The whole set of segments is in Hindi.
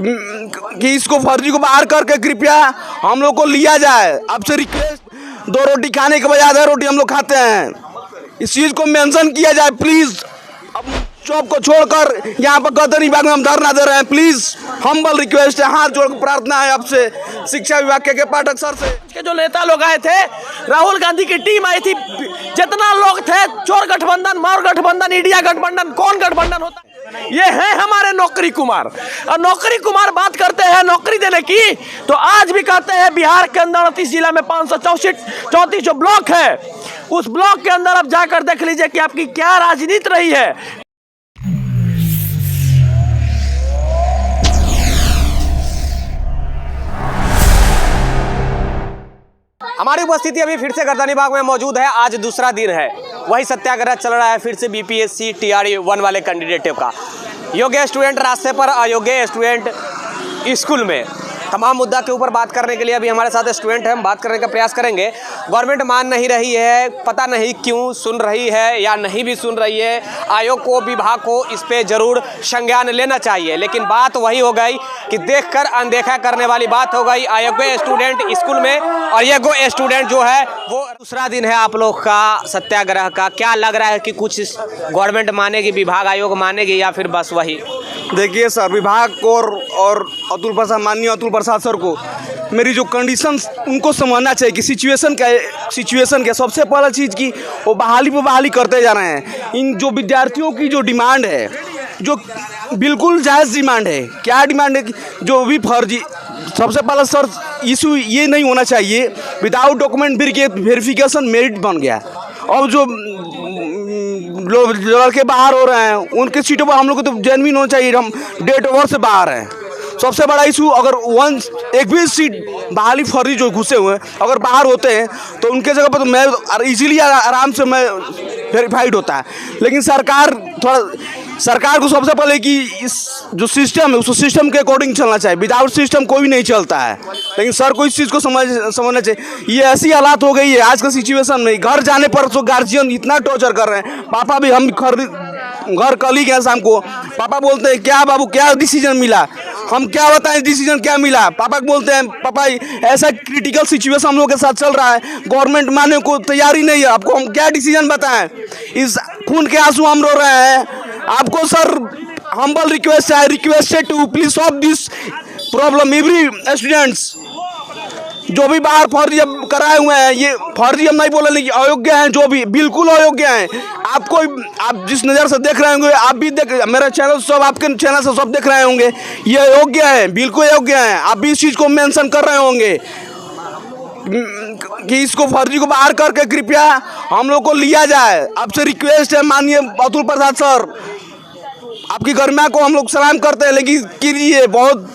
कि इसको फर्जी को बाहर करके कृपया हम लोग को लिया जाए। आपसे रिक्वेस्ट, 2 रोटी खाने के बजाय 10 रोटी हम लोग खाते हैं, इस चीज़ को मेंशन किया जाए प्लीज़। अब जॉब को छोड़कर यहाँ पर गदर विभाग में हम धरना दे रहे हैं, प्लीज़ हम्बल रिक्वेस्ट है, हाथ जोड़ प्रार्थना है आपसे, शिक्षा विभाग के पाठक सर से। के जो नेता लोग आए थे, राहुल गांधी की टीम आई थी, जितना लोग थे, चोर गठबंधन, मार गठबंधन, इंडिया गठबंधन, कौन गठबंधन होता है? ये है हमारे नौकरी कुमार। और नौकरी कुमार बात करते हैं नौकरी देने की, तो आज भी कहते हैं बिहार के अंदर 29 जिला में 534 जो ब्लॉक है, उस ब्लॉक के अंदर आप जाकर देख लीजिए कि आपकी क्या राजनीति रही है। हमारी उपस्थिति अभी फिर से गर्दनी बाग में मौजूद है। आज दूसरा दिन है, वही सत्याग्रह चल रहा है फिर से बीपीएससी TRE 1 वाले कैंडिडेट का। योग्य स्टूडेंट रास्ते पर, अयोग्य स्टूडेंट स्कूल में। तमाम मुद्दा के ऊपर बात करने के लिए अभी हमारे साथ स्टूडेंट हैं, हम बात करने का प्रयास करेंगे। गवर्नमेंट मान नहीं रही है, पता नहीं क्यों सुन रही है या नहीं भी सुन रही है। आयोग को, विभाग को इस पे जरूर संज्ञान लेना चाहिए, लेकिन बात वही हो गई कि देखकर अनदेखा करने वाली बात हो गई। अयोग्य स्टूडेंट स्कूल में और योग्य स्टूडेंट जो है वो। दूसरा दिन है आप लोग का सत्याग्रह का, क्या लग रहा है कि कुछ गवर्नमेंट मानेगी, विभाग आयोग मानेगी या फिर बस वही? देखिए सर, विभाग को और अतुल प्रसाद, माननीय अतुल प्रसाद सर को मेरी जो कंडीशंस उनको समझना चाहिए कि सिचुएशन क्या सबसे पहला चीज़ की वो बहाली पे बहाली करते जा रहे हैं। इन जो विद्यार्थियों की जो डिमांड है, जो बिल्कुल जायज़ डिमांड है, क्या डिमांड है कि जो भी फर्जी, सबसे पहला सर इशू ये नहीं होना चाहिए विदाउट डॉक्यूमेंट वेरिफिकेशन मेरिट बन गया। अब जो लोग लड़के बाहर हो रहे हैं उनके सीटों पर हम लोग को तो जेन्युइन होना चाहिए, हम डेट ओवर से बाहर हैं। सबसे बड़ा इशू, अगर एक भी सीट बहाली फर्जी जो घुसे हुए हैं अगर बाहर होते हैं तो उनके जगह पर तो मैं इजीली आराम से मैं वेरीफाइड होता है। लेकिन सरकार को सबसे पहले कि इस जो सिस्टम है उस सिस्टम के अकॉर्डिंग चलना चाहिए, विदाउट सिस्टम कोई भी नहीं चलता है। लेकिन सर को इस चीज़ को समझना चाहिए। ये ऐसी हालात हो गई है आज का सिचुएशन में, घर जाने पर तो गार्जियन इतना टॉर्चर कर रहे हैं। पापा भी, हम घर कल ही गए शाम को, पापा बोलते हैं क्या बाबू क्या डिसीजन मिला, हम क्या बताएं डिसीजन क्या मिला। पापा बोलते हैं पापा ऐसा क्रिटिकल सिचुएशन हम लोग के साथ चल रहा है, गवर्नमेंट मानने को तैयार ही नहीं है, आपको हम क्या डिसीजन बताएं। इस खून के आंसू हम रो रहे हैं। आपको सर हम्बल रिक्वेस्ट है, requested to please solve this problem. Every students जो भी बाहर फर्जी कराए हुए हैं, ये फर्जी हम नहीं बोल रहे, लेकिन अयोग्य हैं, जो भी बिल्कुल अयोग्य हैं। आप जिस नज़र से देख रहे होंगे, आप भी देख, मेरा चैनल सब, आपके चैनल से सब देख रहे होंगे, ये अयोग्य हैं, बिल्कुल अयोग्य हैं। आप भी इस चीज़ को मेंशन कर रहे होंगे कि इसको फर्जी को बाहर करके कृपया हम लोग को लिया जाए। आपसे रिक्वेस्ट है माननीय अतुल प्रसाद सर, आपकी गरिमा को हम लोग सलाम करते हैं, लेकिन ये बहुत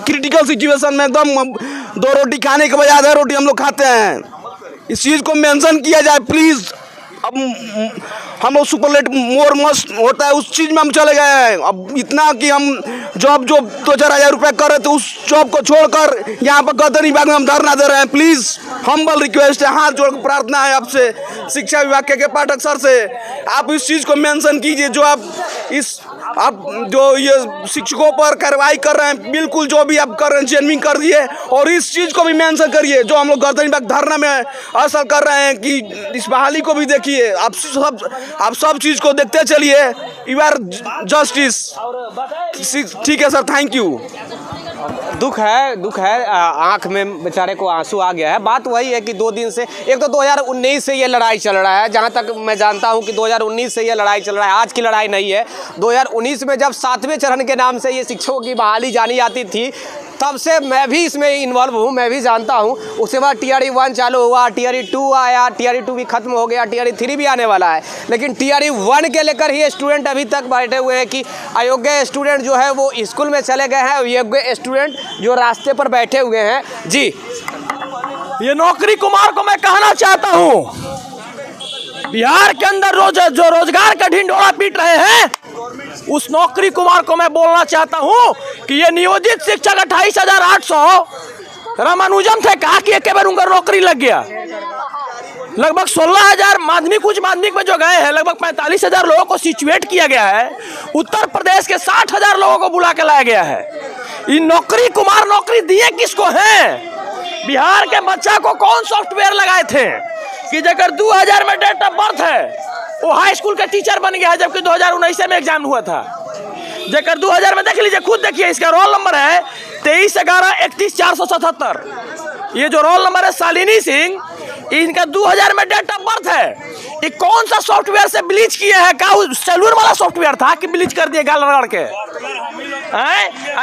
क्रिटिकल सिचुएशन में एकदम 2 रोटी खाने के बजाय 10 रोटी हम लोग खाते हैं, इस चीज़ को मेंशन किया जाए प्लीज़। अब हम लोग सुपरलेट मोर मस्ट होता है उस चीज़ में हम चले गए हैं। अब इतना कि हम जॉब 2-4 रुपये कर रहे थे, उस जॉब को छोड़कर यहाँ पर गदर विभाग में हम धरना दे रहे हैं, प्लीज़ हम्बल रिक्वेस्ट है, हाथ जोड़ प्रार्थना है आपसे, शिक्षा विभाग के पाठक सर से। आप इस चीज़ को मेंशन कीजिए, जो आप जो ये शिक्षकों पर कार्रवाई कर रहे हैं, बिल्कुल जो भी आप कर रहे हैं जेन्युइन कर दिए, और इस चीज़ को भी मेंशन करिए जो हम लोग गदर विभाग धरना में असर कर रहे हैं कि इस बहाली को भी देखिए। आप सब चीज़ को देखते चलिए, यू आर जस्टिस। ठीक है सर, थैंक यू। दुख है, आंख में बेचारे को आंसू आ गया है। बात वही है कि 2 दिन से, एक तो 2019 से ये लड़ाई चल रहा है, जहां तक मैं जानता हूं कि 2019 से ये लड़ाई चल रहा है, आज की लड़ाई नहीं है। 2019 में जब 7वें चरण के नाम से ये शिक्षकों की बहाली जानी जाती थी, तब से मैं भी इसमें इन्वॉल्व हूँ, मैं भी जानता हूँ। उसके बाद TRE 1 चालू हुआ, TRE 2 आया, TRE 2 भी खत्म हो गया, TRE 3 भी आने वाला है। लेकिन TRE 1 के लेकर ही स्टूडेंट अभी तक बैठे हुए हैं कि अयोग्य स्टूडेंट जो है वो स्कूल में चले गए हैं, योग्य स्टूडेंट जो रास्ते पर बैठे हुए हैं। जी, ये नौकरी कुमार को मैं कहना चाहता हूँ, बिहार के अंदर जो रोजगार का ढिंढोरा पीट रहे हैं, उस नौकरी कुमार को मैं बोलना चाहता हूं कि ये नियोजित शिक्षक 28,800 रामानुजन थे, कहा कि एक बार उनका नौकरी लग गया। लगभग 16,000 माध्यमिक उच्च माध्यमिक में जो गए हैं, लगभग 45,000 लोगों को सिचुएट किया गया है। उत्तर प्रदेश के 60,000 लोगों को बुला के लाया गया है। ये नौकरी कुमार नौकरी दिए किसको हैं? बिहार के बच्चा को कौन सॉफ्टवेयर लगाए थे कि जगह 2000 में डेट ऑफ बर्थ है वो हाई स्कूल का टीचर बन गया है, जबकि 2019 में एग्जाम हुआ था। जगह 2000 में देख लीजिए, खुद देखिए, इसका रोल नंबर है 23/11/31/477। ये जो रोल नंबर है शालिनी सिंह, इनका 2000 में डेट ऑफ बर्थ है। ये कौन सा सॉफ्टवेयर से ब्लीच किए हैं? का सैलून वाला सॉफ्टवेयर था कि ब्लीच कर दिए गाल रगड़ के?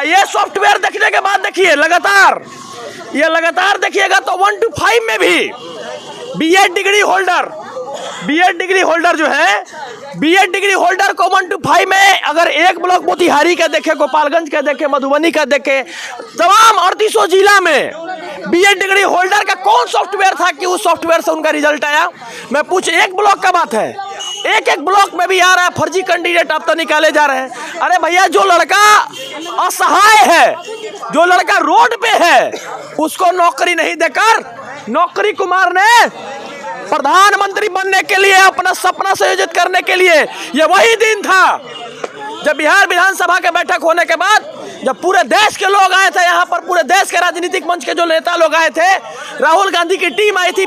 ये सॉफ्टवेयर देखने के बाद देखिए लगातार देखिएगा तो 1 to 5 में भी बीएड डिग्री होल्डर जो है, बीएड डिग्री होल्डर को 1 to 5 में अगर एक ब्लॉक मोतिहारी का देखे, गोपालगंज का देखे, मधुबनी का देखे, तमाम 38 जिला में बीएड डिग्री होल्डर का कौन सॉफ्टवेयर था कि उस सॉफ्टवेयर से उनका रिजल्ट आया? मैं पूछ, एक ब्लॉक का बात है, एक ब्लॉक में भी आ रहा है फर्जी कैंडिडेट अब तो निकाले जा रहे हैं। अरे भैया, जो लड़का असहाय है, जो लड़का रोड पे है, उसको नौकरी नहीं देकर नौकरी कुमार ने प्रधानमंत्री बनने के लिए, अपना सपना संयोजित करने के लिए, ये वही दिन था जब बिहार विधानसभा के बैठक होने के बाद जब पूरे देश के लोग आए थे यहाँ पर, पूरे देश के राजनीतिक मंच के जो नेता लोग आए थे, राहुल गांधी की टीम आई थी,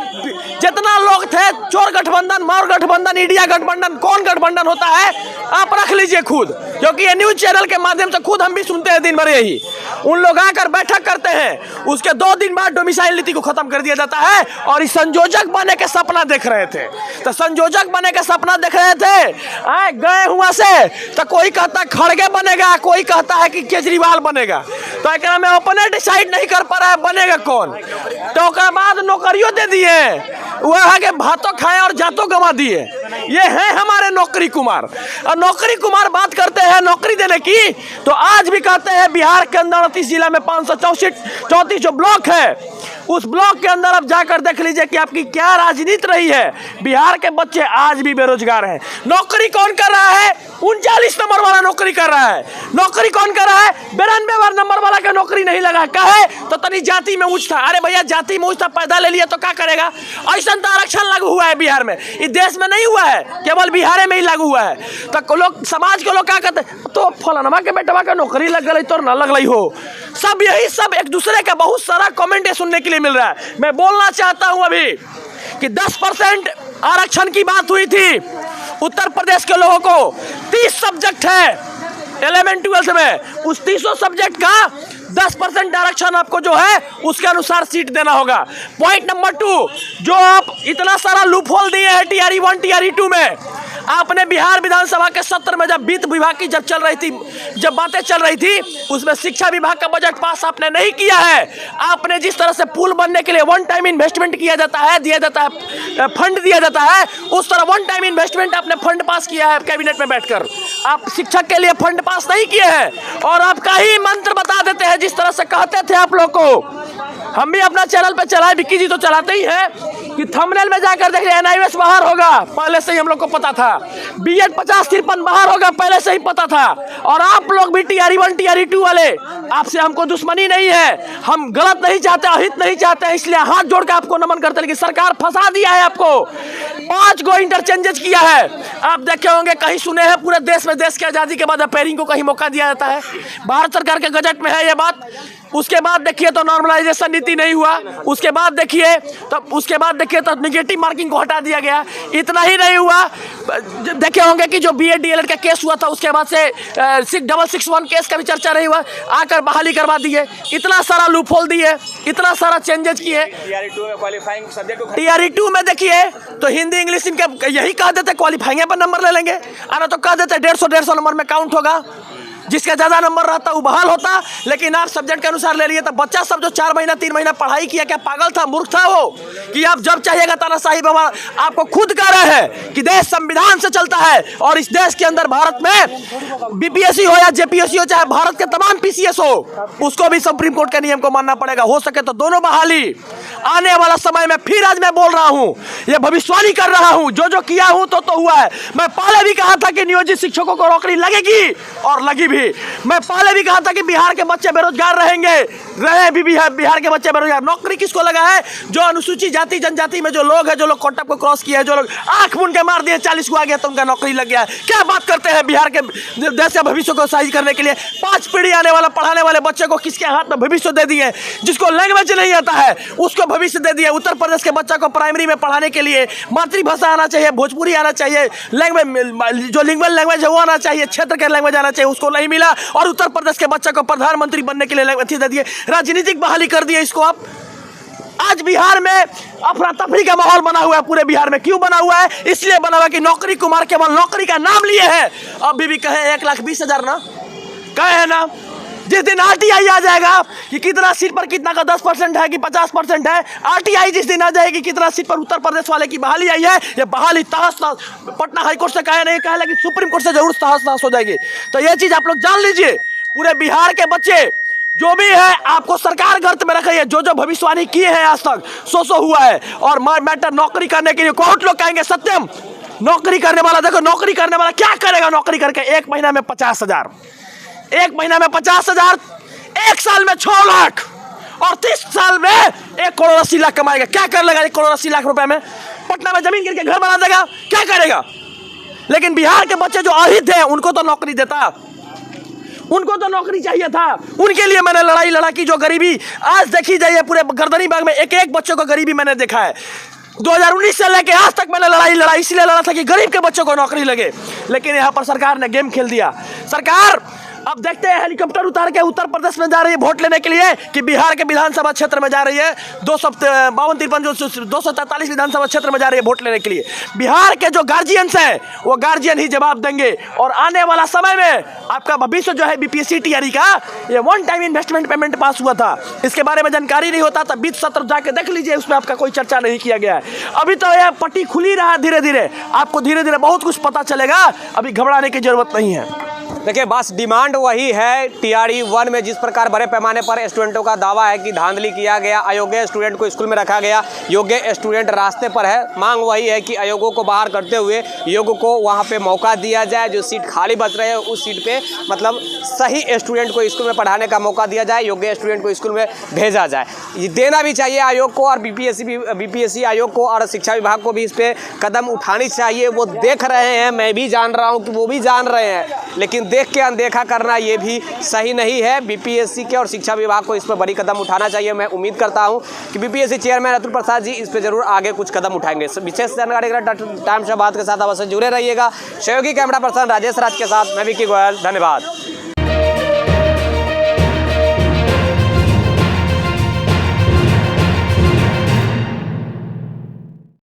जितना लोग थे, चोर गठबंधन, मार गठबंधन, इंडिया गठबंधन, कौन गठबंधन होता है आप रख लीजिए खुद, क्योंकि ये न्यूज चैनल के माध्यम से खुद हम भी सुनते हैं दिन भर यही। उन लोग आकर बैठक करते हैं, उसके 2 दिन बाद डोमिसाइल नीति को खत्म कर दिया जाता है और इस संयोजक बने के सपना देख रहे थे। तो संयोजक बने के सपना देख रहे थे, गए हुआ से तो कोई कहता खड़गे बनेगा, कोई कहता है कि केजरीवाल बनेगा, तो एक में अपने डिसाइड नहीं कर पा रहा है बनेगा कौन। तो बाद नौकरियों दे दिए, वह आगे भातों खाए और जातों गंवा दिए। ये है हमारे नौकरी कुमार। और नौकरी कुमार बात करते हैं नौकरी देने की, तो आज भी कहते हैं बिहार के अंदर 38 जिला में 534 जो ब्लॉक है, उस ब्लॉक के अंदर अब जाकर देख लीजिए कि आपकी क्या राजनीति रही है। बिहार के बच्चे आज भी बेरोजगार हैं। नौकरी कौन कर रहा है? 39 नंबर वाला नौकरी कर रहा है। नौकरी कौन कर रहा है? 92 नंबर वाला का नौकरी नहीं लगा। कहे तो तनी जाति में ऊंच था। अरे भैया, जाति में ऊंच था, पैदा ले लिया तो क्या करेगा? ऐसा तो आरक्षण लागू हुआ है बिहार में, इस देश में नहीं हुआ है, केवल बिहार में ही लागू हुआ है। तो लोग, समाज के लोग क्या कहते हैं, तो फलाना के बेटवा का नौकरी लग गई तो न लग रही हो। सब यही सब एक दूसरे का बहुत सारा कमेंट सुनने के लिए मिल रहा है। मैं बोलना चाहता हूं अभी कि 10% आरक्षण की बात हुई थी उत्तर प्रदेश के लोगों को। 30 सब्जेक्ट है 11-12 में, उस 30 सब्जेक्ट का 10% आरक्षण आपको जो है उसके अनुसार सीट देना होगा। पॉइंट नंबर 2, जो आप इतना सारा लूपहोल दिए हैं TRE 1 TRE 2 में, आपने बिहार विधानसभा के सत्र में जब वित्त विभाग की जब बातें चल रही थी, उसमें शिक्षा विभाग का बजट पास आपने नहीं किया है। आपने जिस तरह से पुल बनने के लिए 1 टाइम इन्वेस्टमेंट किया जाता है, दिया जाता है, फंड दिया जाता है, उस तरह 1 टाइम इन्वेस्टमेंट आपने फंड पास किया है कैबिनेट में बैठकर। आप शिक्षक के लिए फंड पास नहीं किए हैं और आपका ही मंत्र बता देते हैं जिस तरह से कहते थे आप लोग को। हम भी अपना चैनल पे चलाए, विक्की जी तो चलाते ही हैं, कि थंबनेल में जाकर देख रहे NIOS बाहर होगा, पहले से ही हम लोग को पता था। BEd 50-53 बाहर होगा, पहले से ही पता था। और आप लोग भी TRE 1 TRE 2 वाले, आपसे हमको दुश्मनी नहीं है, हम गलत नहीं चाहते, अहित नहीं चाहते, इसलिए हाथ जोड़ के आपको नमन करते। लेकिन सरकार फंसा दिया है आपको, 5 गो इंटरचेंजेस किया है। आप देखे होंगे, कहीं सुने हैं पूरे देश में, देश की आज़ादी के बाद रिपेयरिंग को कहीं मौका दिया जाता है, भारत सरकार के गजट में है ये बात। उसके बाद देखिए तो नॉर्मलाइजेशन नीति नहीं हुआ, उसके बाद देखिए तो नेगेटिव मार्किंग को हटा दिया गया। इतना ही नहीं हुआ, देखे होंगे कि जो BEd DLEd का केस हुआ था, उसके बाद से 6661 केस का भी चर्चा नहीं हुआ, आकर बहाली करवा दिए। इतना सारा लूपहोल दिए, इतना सारा चेंजेस किए। TRE 2 में देखिए तो हिंदी इंग्लिश इनके यही कह देते क्वालिफाइंग पर नंबर ले लेंगे, आना तो कह देते 150 नंबर में काउंट होगा, जिसका ज़्यादा नंबर रहता वो बहाल होता। लेकिन आप सब्जेक्ट के अनुसार ले लिए, तो बच्चा सब जो 4 महीना 3 महीना पढ़ाई किया, क्या पागल था, मूर्ख था वो, कि आप जब चाहिएगा तानाशाही बाबा आपको खुद कह रहे हैं कि देश संविधान से चलता है और इस देश के अंदर भारत में BPSC हो या JPSC हो, चाहे भारत के तमाम PCS हो, उसको भी सुप्रीम कोर्ट के नियम को मानना पड़ेगा। हो सके तो दोनों बहाली। आने वाला समय में फिर आज मैं बोल रहा हूँ, ये भविष्यवाणी कर रहा हूँ, जो किया हूँ तो हुआ है। मैं पहले भी कहा था कि नियोजित शिक्षकों को नौकरी लगेगी और लगी भी भी। मैं पहले भी कहा था कि बिहार के बच्चे बेरोजगार रहेंगे, रहे भी बिहार के बच्चे बेरोजगार। नौकरी किसको लगा है? जो अनुसूचित जाति जनजाति में जो लोग हैं, जो लोग कोटा को क्रॉस किए हैं, जो लोग आंख मूंद के मार दिए 40 को आ गया तो उनका नौकरी लग गया है। क्या बात करते हैं बिहार के देश के भविष्य को सही करने के लिए? 5 पीढ़ी आने वाला पढ़ाने वाले बच्चे को किसके हाथ में भविष्य दे दिए? जिसको लैंग्वेज नहीं आता है उसको भविष्य दे दिए। उत्तर प्रदेश के बच्चा को प्राइमरी में पढ़ाने के लिए मातृभाषा आना चाहिए, भोजपुरी आना चाहिए, लैंग्वेज जो लिंगुअल लैंग्वेज है वो आना चाहिए, क्षेत्र के लैंग्वेज आना चाहिए, उसको नहीं मिला। और उत्तर प्रदेश के बच्चा को प्रधानमंत्री बनने के लिए लैंग्वेज दे दिए, राजनीतिक बहाली कर दिए इसको आप। आज बिहार में अफरा तफरी का माहौल बना हुआ है पूरे बिहार में। क्यों बना हुआ है? इसलिए बना हुआ है कि नौकरी कुमार केवल नौकरी का नाम लिए हैं। अभी भी कहे 1,20,000 ना कहे है ना। जिस दिन आरटीआई आ जाएगा कि कितना सीट पर कितना का 10% है कि 50% है, आरटीआई जिस दिन आ जाएगी कितना सीट पर उत्तर प्रदेश वाले की बहाली आई है, ये बहाली तहस नहस पटना हाईकोर्ट से कहे नहीं कहे, लेकिन सुप्रीम कोर्ट से जरूर तहस नहस हो जाएगी। तो ये चीज आप लोग जान लीजिए। पूरे बिहार के बच्चे जो भी है आपको सरकार गर्त में रख रही है। जो जो भविष्यवाणी किए हैं आज तक सो हुआ है। और मैटर नौकरी करने के लिए बहुत लोग कहेंगे सत्यम नौकरी करने वाला, देखो नौकरी करने वाला क्या करेगा नौकरी करके? 1 महीना में 50,000, 1 महीना में 50,000, 1 साल में 6 लाख और 30 साल में 1 करोड़ 80 लाख कमाएगा। क्या कर लेगा 1 करोड़ 80 लाख रुपए में? पटना में जमीन गिर के घर बना देगा, क्या करेगा? लेकिन बिहार के बच्चे जो अहित हैं उनको तो नौकरी देता, उनको तो नौकरी चाहिए था। उनके लिए मैंने लड़ाई लड़ा कि जो गरीबी आज देखी जाइए पूरे गर्दनी बाग में एक बच्चे को गरीबी मैंने देखा है। 2019 से लेके आज तक मैंने लड़ाई इसलिए लड़ा था कि गरीब के बच्चों को नौकरी लगे। लेकिन यहाँ पर सरकार ने गेम खेल दिया। सरकार अब देखते हैं हेलीकॉप्टर उतार के उत्तर प्रदेश में जा रही है वोट लेने के लिए कि बिहार के विधानसभा क्षेत्र में जा रही है। 243 विधानसभा क्षेत्र में जा रही है वोट लेने के लिए। बिहार के जो गार्जियंस हैं वो गार्जियन ही जवाब देंगे। और आने वाला समय में आपका भविष्य जो है बीपीएससी टीआरई का ये 1 टाइम इन्वेस्टमेंट पेमेंट पास हुआ था, इसके बारे में जानकारी नहीं होता था। 20 सत्र जाके देख लीजिए, उसमें आपका कोई चर्चा नहीं किया गया है। अभी तो यह पट्टी खुली रहा है, धीरे धीरे आपको धीरे धीरे बहुत कुछ पता चलेगा। अभी घबराने की जरूरत नहीं है। देखिए बस डिमांड वही है। टीआरई 1 में जिस प्रकार बड़े पैमाने पर स्टूडेंटों का दावा है कि धांधली किया गया, अयोग्य स्टूडेंट को स्कूल में रखा गया, योग्य स्टूडेंट रास्ते पर है। मांग वही है कि अयोग्यों को बाहर करते हुए योग्य को वहां पे मौका दिया जाए। जो सीट खाली बच रहे हैं उस सीट पे मतलब सही स्टूडेंट को स्कूल में पढ़ाने का मौका दिया जाए, योग्य स्टूडेंट को स्कूल में भेजा जाए। ये देना भी चाहिए आयोग को और बीपीएससी आयोग को और शिक्षा विभाग को भी इस पर कदम उठानी चाहिए। वो देख रहे हैं, मैं भी जान रहा हूँ कि वो भी जान रहे हैं, लेकिन देख के अनदेखा करना ये भी सही नहीं है। बीपीएससी के और शिक्षा विभाग को इस पर बड़ी कदम उठाना चाहिए। मैं उम्मीद करता हूं कि बीपीएससी चेयरमैन अतुल प्रसाद जी इस पर जरूर आगे कुछ कदम उठाएंगे। विशेष जानकारी के लिए टाइम्स ऑफ भारत के साथ अवश्य जुड़े रहिएगा। सहयोगी कैमरा पर्सन राजेश राज के साथ मैं विक्की गोयल, धन्यवाद।